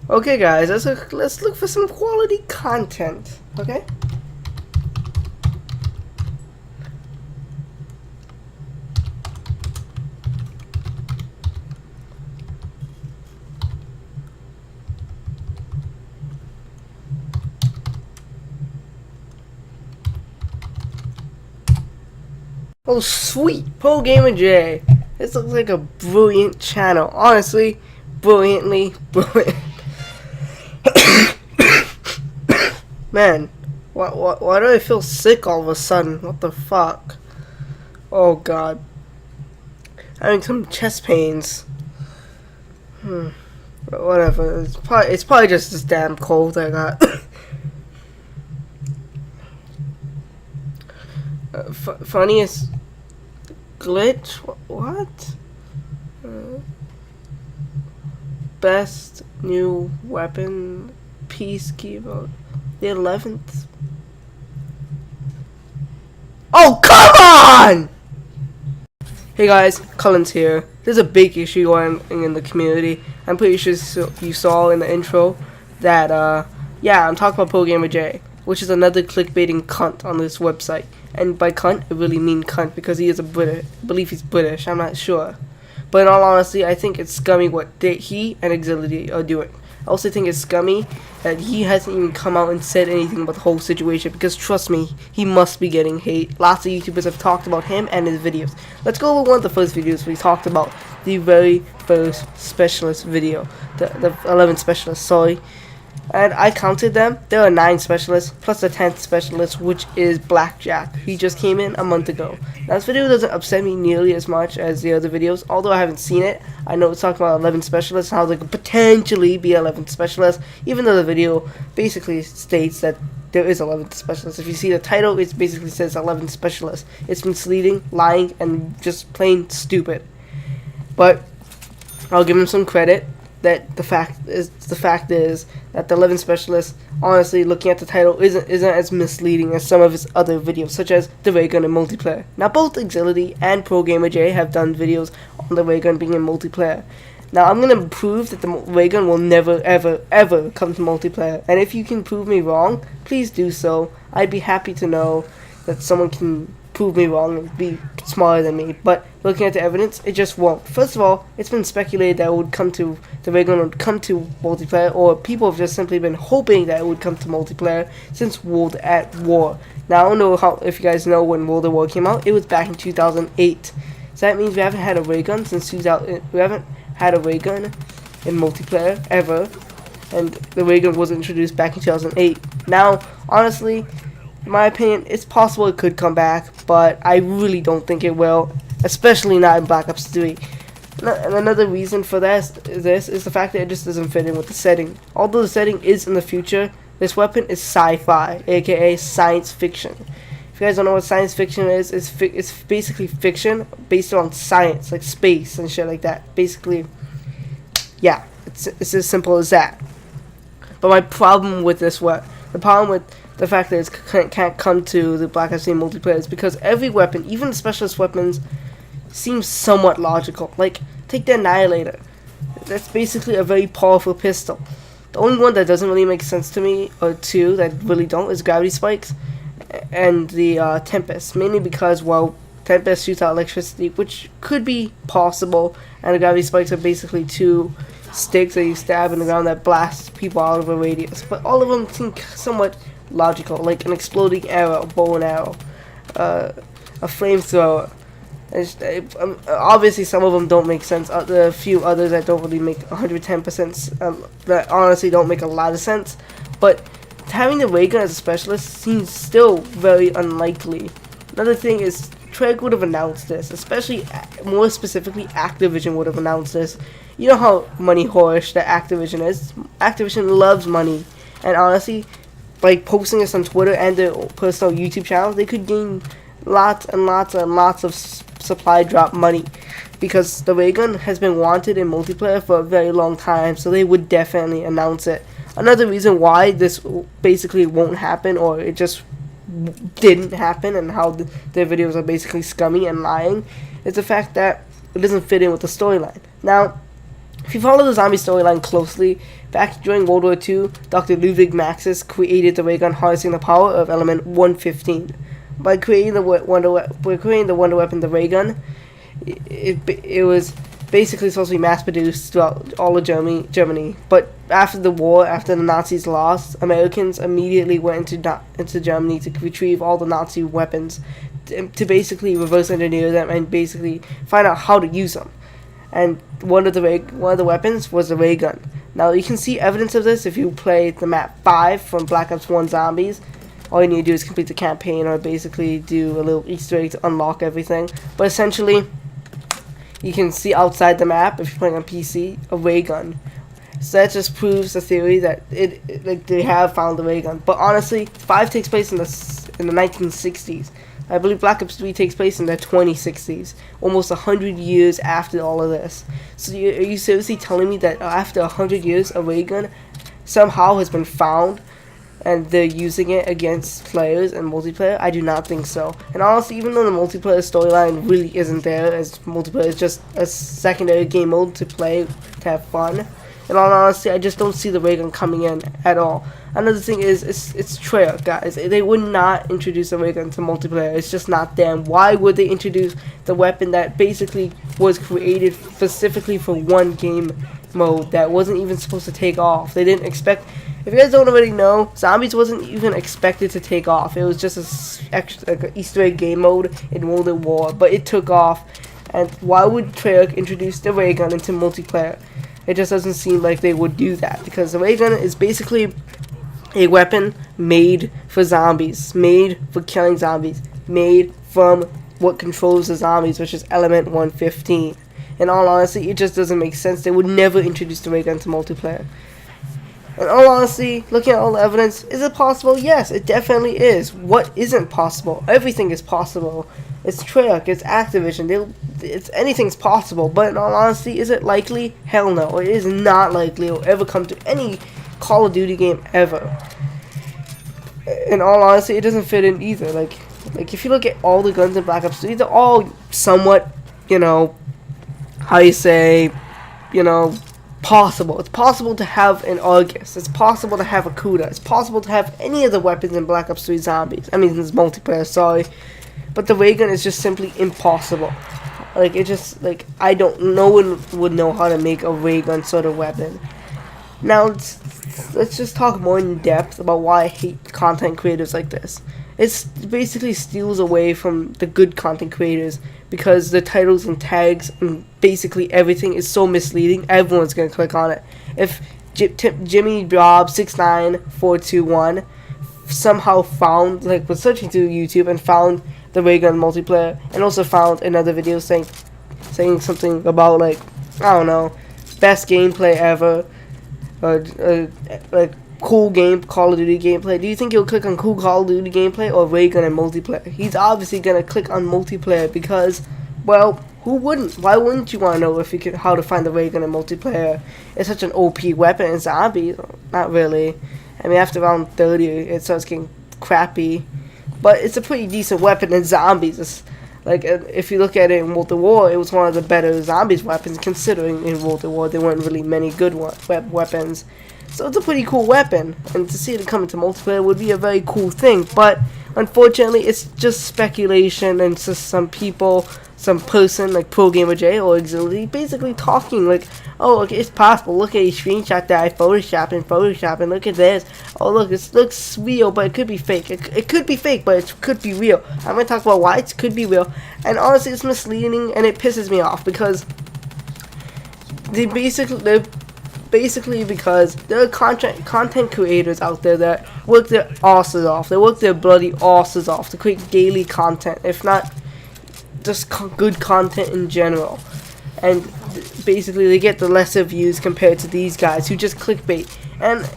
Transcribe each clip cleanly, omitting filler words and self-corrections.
Okay, guys, let's look for some quality content. Okay. Oh, sweet, Pro Gamer J. This looks like a brilliant channel. Honestly, brilliantly brilliant. Man, why do I feel sick all of a sudden? What the fuck? Oh god, having some chest pains. But whatever. It's probably just this damn cold I got. Funniest glitch? What? Best new weapon peacekeeper. The 11th. Oh, come on! Hey guys, Callence here. There's a big issue going in the community. I'm pretty sure you saw in the intro that, yeah, I'm talking about Pro Gamer J, which is another clickbaiting cunt on this website. And by cunt, I really mean cunt because he is a British. I believe he's British, I'm not sure. But in all honesty, I think it's scummy what he and Auxiliary are doing. I also think it's scummy that he hasn't even come out and said anything about the whole situation, because trust me, he must be getting hate. Lots of YouTubers have talked about him and his videos. Let's go over one of the first videos where he talked about the very first specialist video. The 11th specialist, sorry. And I counted them. There are 9 specialists, plus the 10th specialist, which is Blackjack. He just came in a month ago. Now this video doesn't upset me nearly as much as the other videos, although I haven't seen it. I know it's talking about 11 specialists, how they could potentially be 11 specialists, even though the video basically states that there is 11 specialists. If you see the title, it basically says 11 specialists. It's misleading, lying, and just plain stupid. But I'll give him some credit. That the fact is that the 11 specialist, honestly, looking at the title, isn't as misleading as some of his other videos, such as the ray gun and multiplayer. Now both Auxiliary and Pro Gamer J have done videos on the ray gun being in multiplayer. Now I'm gonna prove that the ray gun will never ever come to multiplayer, and if you can prove me wrong, please do so. I'd be happy to know that someone can prove me wrong and be smarter than me, but looking at the evidence, it just won't. First of all, it's been speculated that it would come to the ray gun would come to multiplayer, or people have just simply been hoping that it would come to multiplayer since World at War. Now I don't know if you guys know when World at War came out. It was back in 2008, so that means we haven't had a ray gun since 2000. We haven't had a ray gun in multiplayer ever, and the ray gun was introduced back in 2008. Now, honestly, in my opinion, it's possible it could come back, but I really don't think it will, especially not in Black Ops 3. And another reason for this is the fact that it just doesn't fit in with the setting. Although the setting is in the future, this weapon is sci-fi, aka science fiction. If you guys don't know what science fiction is, it's basically fiction based on science, like space and shit like that. Basically, yeah, it's as simple as that. But my problem with the problem with the fact that it can't come to the Black Ops 3 multiplayer is because every weapon, even the specialist weapons, seems somewhat logical. Like, take the Annihilator. That's basically a very powerful pistol. The only one that doesn't really make sense to me, or two that really don't, is Gravity Spikes and the Tempest. Mainly because, well, Tempest shoots out electricity, which could be possible, and the Gravity Spikes are basically 2 sticks that you stab in the ground that blast people out of a radius. But all of them seem somewhat logical, like an exploding arrow, a bow and arrow, a flamethrower. Obviously, some of them don't make sense. There are a few others that don't really make 110%, that honestly don't make a lot of sense. But having the ray gun as a specialist seems still very unlikely. Another thing is, Treg would have announced this, especially, more specifically, Activision would have announced this. You know how money whorish that Activision is. Activision loves money, and honestly, by posting this on Twitter and their personal YouTube channels, they could gain lots and lots and lots of supply drop money, because the ray gun has been wanted in multiplayer for a very long time, so they would definitely announce it. Another reason why this basically won't happen, or it just didn't happen, and how their videos are basically scummy and lying, is the fact that it doesn't fit in with the storyline. Now, If you follow the zombie storyline closely, back during World War II, Dr. Ludwig Maxis created the ray gun harnessing the power of element 115. By creating the wonder weapon, the ray gun, it was basically supposed to be mass-produced throughout all of Germany. But after the war, after the Nazis lost, Americans immediately went into Germany to retrieve all the Nazi weapons, to basically reverse engineer them and basically find out how to use them. And one of the weapons was the ray gun. Now you can see evidence of this if you play the map 5 from Black Ops 1 Zombies. All you need to do is complete the campaign or basically do a little Easter egg to unlock everything. But essentially, you can see outside the map, if you're playing on PC, a ray gun. So that just proves the theory that they have found the ray gun. But honestly, 5 takes place in the 1960s. I believe Black Ops 3 takes place in the 2060s, almost 100 years after all of this. So are you seriously telling me that after 100 years, a ray gun somehow has been found and they're using it against players and multiplayer? I do not think so. And honestly, even though the multiplayer storyline really isn't there, as multiplayer is just a secondary game mode to play, to have fun, in all honesty, I just don't see the ray gun coming in at all. Another thing is, it's Treyarch, guys. They would not introduce a ray gun to multiplayer. It's just not them. Why would they introduce the weapon that basically was created specifically for one game mode that wasn't even supposed to take off? They didn't expect... If you guys don't already know, Zombies wasn't even expected to take off. It was just an Easter egg game mode in World at War, but it took off. And why would Treyarch introduce the ray gun into multiplayer? It just doesn't seem like they would do that, because the ray gun is basically a weapon made for zombies, made for killing zombies, made from what controls the zombies, which is element 115. In all honesty, it just doesn't make sense. They would never introduce the ray gun to multiplayer. In all honesty, looking at all the evidence, is it possible? Yes, it definitely is. What isn't possible? Everything is possible. It's Treyarch, it's Activision, anything's possible. But in all honesty, is it likely? Hell no. It is not likely it will ever come to any Call of Duty game ever. In all honesty, it doesn't fit in either. Like if you look at all the guns in Black Ops 3, they're all somewhat, how you say, possible. It's possible to have an Argus. It's possible to have a Kuda. It's possible to have any of the weapons in Black Ops 3 Zombies. I mean, it's multiplayer, sorry. But the ray gun is just simply impossible. No one would know how to make a ray gun sort of weapon. Now, let's just talk more in depth about why I hate content creators like this. It basically steals away from the good content creators, because the titles and tags and basically everything is so misleading. Everyone's gonna click on it. If Jimmy Bob 69421 somehow found, was searching through YouTube and found the ray gun multiplayer, and also found another video saying something about I don't know, best gameplay ever, cool Call of Duty gameplay, do you think he'll click on cool Call of Duty gameplay or ray gun and multiplayer? He's obviously gonna click on multiplayer because, well, who wouldn't? Why wouldn't you want to know how to find the ray gun and multiplayer? It's such an OP weapon in Zombies. Not really. I mean, after round 30, it starts getting crappy. But it's a pretty decent weapon in Zombies. It's if you look at it in World at War, it was one of the better Zombies weapons, considering in World at War there weren't really many good weapons. So it's a pretty cool weapon, and to see it come into multiplayer would be a very cool thing. But unfortunately, it's just speculation, and just some person like Pro Gamer J or Auxiliary basically talking oh, look, it's possible. Look at a screenshot that I photoshopped and look at this. Oh, look, it looks real, but it could be fake. It could be fake, but it could be real. I'm gonna talk about why it could be real, and honestly, it's misleading, and it pisses me off because they're basically because there are content creators out there that work their asses off. They work their bloody asses off to create daily content, if not just good content in general. And basically they get the lesser views compared to these guys who just clickbait. And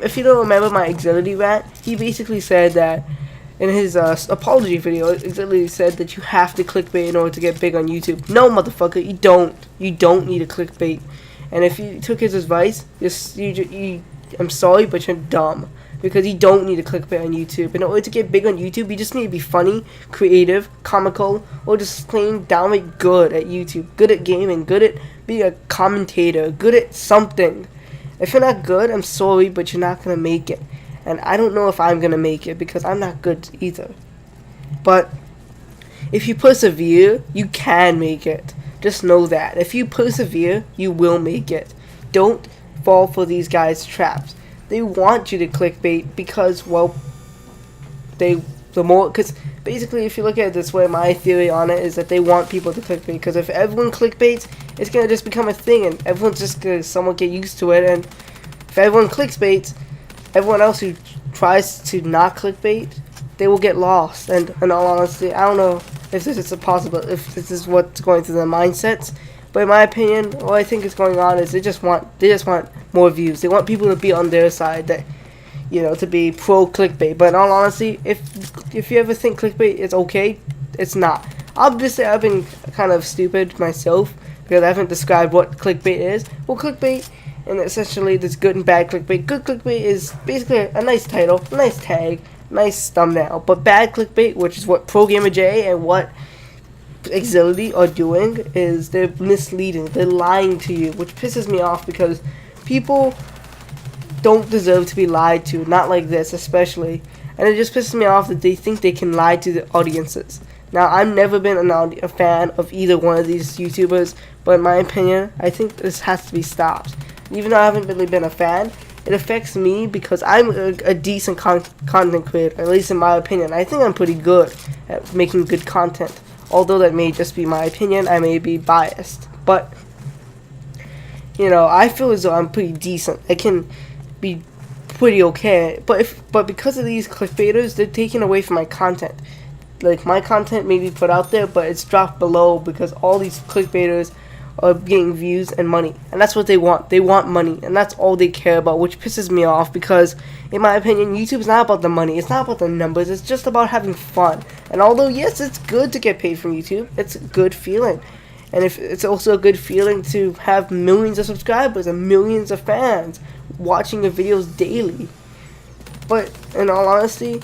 if you don't remember my Auxiliary rant, he basically said that in his apology video, Auxiliary said that you have to clickbait in order to get big on YouTube. No, motherfucker, you don't. You don't need a clickbait. And if you took his advice, I'm sorry, but you're dumb. Because you don't need a clickbait on YouTube. In order to get big on YouTube, you just need to be funny, creative, comical, or just plain downright good at YouTube. Good at gaming, good at be a commentator, good at something. If you're not good, I'm sorry, but you're not gonna make it. And I don't know if I'm gonna make it because I'm not good either. But if you persevere, you can make it. Just know that. If you persevere, you will make it. Don't fall for these guys' traps. They want you to clickbait because, well, because basically, if you look at it this way, my theory on it is that they want people to clickbait. Because if everyone clickbaits, it's gonna just become a thing, and everyone's just gonna somewhat get used to it. And if everyone clickbaits, everyone else who tries to not clickbait, they will get lost. And in all honesty, I don't know if this is if this is what's going through their mindsets. But in my opinion, what I think is going on is they just want more views. They want people to be on their side, that, you know, to be pro clickbait. But in all honesty, if you ever think clickbait is okay, it's not. Obviously, I've been kind of stupid myself because I haven't described what clickbait is. Well, clickbait, and essentially there's good and bad clickbait. Good clickbait is basically a nice title, a nice tag, nice thumbnail. But bad clickbait, which is what ProGamerJ and what Exility are doing, is they're misleading. They're lying to you, which pisses me off because people don't deserve to be lied to, not like this especially. And it just pisses me off that they think they can lie to the audiences. Now, I've never been a fan of either one of these YouTubers, but in my opinion, I think this has to be stopped. Even though I haven't really been a fan, it affects me because I'm a decent content creator, at least in my opinion. I think I'm pretty good at making good content. Although that may just be my opinion, I may be biased. But, you know, I feel as though I'm pretty decent. I can be pretty okay. But because of these clickbaiters, they're taking away from my content. Like, my content may be put out there, but it's dropped below because all these clickbaiters are getting views and money. And that's what they want. They want money. And that's all they care about, which pisses me off because, in my opinion, YouTube's not about the money. It's not about the numbers. It's just about having fun. And although, yes, it's good to get paid from YouTube, it's a good feeling. And it's also a good feeling to have millions of subscribers and millions of fans watching your videos daily. But, in all honesty,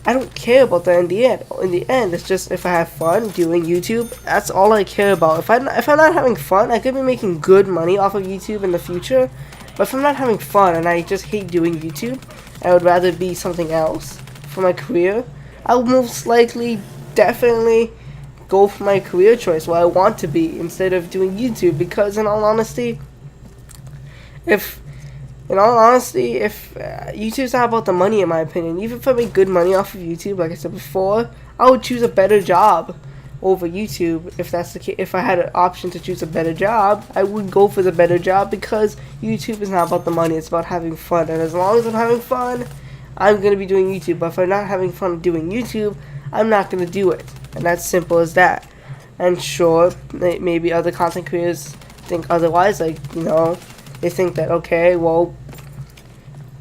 I don't care about that in the end. In the end, it's just if I have fun doing YouTube, that's all I care about. If I'm not having fun, I could be making good money off of YouTube in the future. But if I'm not having fun and I just hate doing YouTube, I would rather be something else for my career, I'll most likely, definitely go for my career choice, what I want to be, instead of doing YouTube. Because in all honesty, if YouTube's not about the money, in my opinion. Even if I make good money off of YouTube, like I said before, I would choose a better job over YouTube. If that's the case, if I had an option to choose a better job, I would go for the better job because YouTube is not about the money. It's about having fun. And as long as I'm having fun, I'm going to be doing YouTube. But if I'm not having fun doing YouTube, I'm not going to do it. And that's simple as that. And sure, maybe other content creators think otherwise. Like, you know, they think that, okay, well,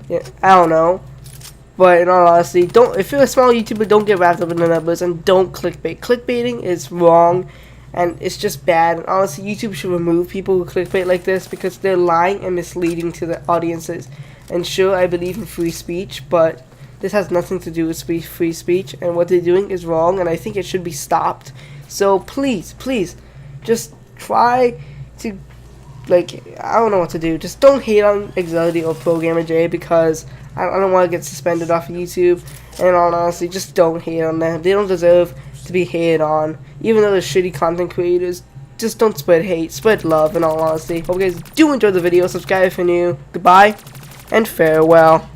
yeah, I don't know. But in all honesty, if you're a small YouTuber, don't get wrapped up in the numbers and don't clickbait. Clickbaiting is wrong and it's just bad. And honestly, YouTube should remove people who clickbait like this because they're lying and misleading to the audiences. And sure, I believe in free speech, but this has nothing to do with free speech, and what they're doing is wrong, and I think it should be stopped. So please, just try to, like, I don't know what to do. Just don't hate on Exility or ProGamerJ because I don't want to get suspended off of YouTube. And honestly, just don't hate on them. They don't deserve to be hated on. Even though they're shitty content creators, just don't spread hate. Spread love, in all honesty. Hope you guys do enjoy the video. Subscribe if you're new. Goodbye and farewell.